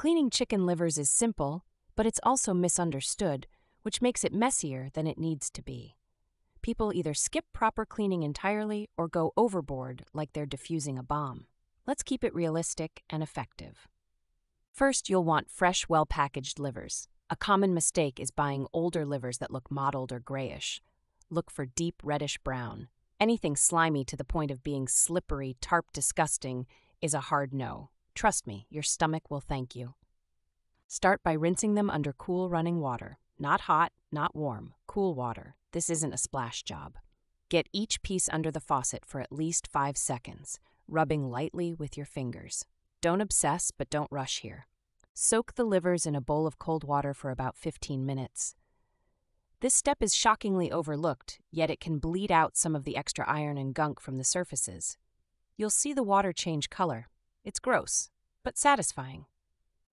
Cleaning chicken livers is simple, but it's also misunderstood, which makes it messier than it needs to be. People either skip proper cleaning entirely or go overboard like they're defusing a bomb. Let's keep it realistic and effective. First, you'll want fresh, well-packaged livers. A common mistake is buying older livers that look mottled or grayish. Look for deep reddish brown. Anything slimy to the point of being slippery, tarp disgusting is a hard no. Trust me, your stomach will thank you. Start by rinsing them under cool running water. Not hot, not warm, cool water. This isn't a splash job. Get each piece under the faucet for at least 5 seconds, rubbing lightly with your fingers. Don't obsess, but don't rush here. Soak the livers in a bowl of cold water for about 15 minutes. This step is shockingly overlooked, yet it can bleed out some of the extra iron and gunk from the surfaces. You'll see the water change color. It's gross, but satisfying.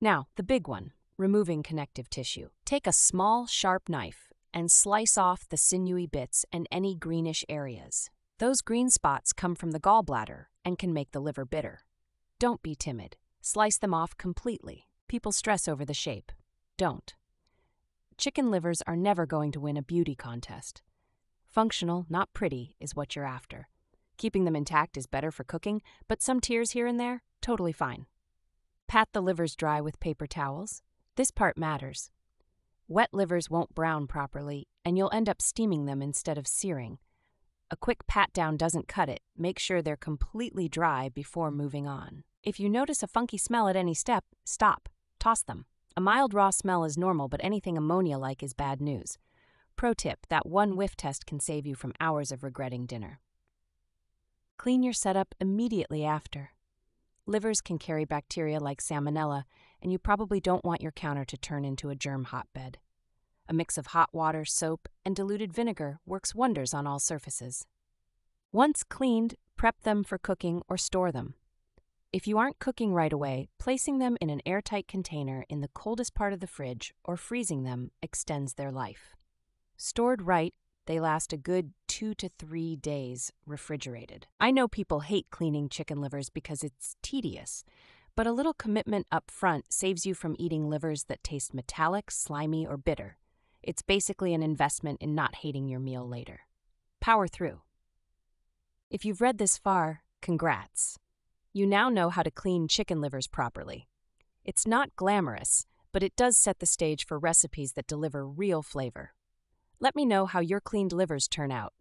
Now, the big one, removing connective tissue. Take a small, sharp knife and slice off the sinewy bits and any greenish areas. Those green spots come from the gallbladder and can make the liver bitter. Don't be timid. Slice them off completely. People stress over the shape. Don't. Chicken livers are never going to win a beauty contest. Functional, not pretty, is what you're after. Keeping them intact is better for cooking, but some tears here and there, totally fine. Pat the livers dry with paper towels. This part matters. Wet livers won't brown properly, and you'll end up steaming them instead of searing. A quick pat down doesn't cut it. Make sure they're completely dry before moving on. If you notice a funky smell at any step, stop. Toss them. A mild raw smell is normal, but anything ammonia-like is bad news. Pro tip, that one whiff test can save you from hours of regretting dinner. Clean your setup immediately after. Livers can carry bacteria like salmonella, and you probably don't want your counter to turn into a germ hotbed. A mix of hot water, soap, and diluted vinegar works wonders on all surfaces. Once cleaned, prep them for cooking or store them. If you aren't cooking right away, placing them in an airtight container in the coldest part of the fridge or freezing them extends their life. Stored right, they last a good 2 to 3 days refrigerated. I know people hate cleaning chicken livers because it's tedious, but a little commitment up front saves you from eating livers that taste metallic, slimy, or bitter. It's basically an investment in not hating your meal later. Power through. If you've read this far, congrats. You now know how to clean chicken livers properly. It's not glamorous, but it does set the stage for recipes that deliver real flavor. Let me know how your cleaned livers turn out.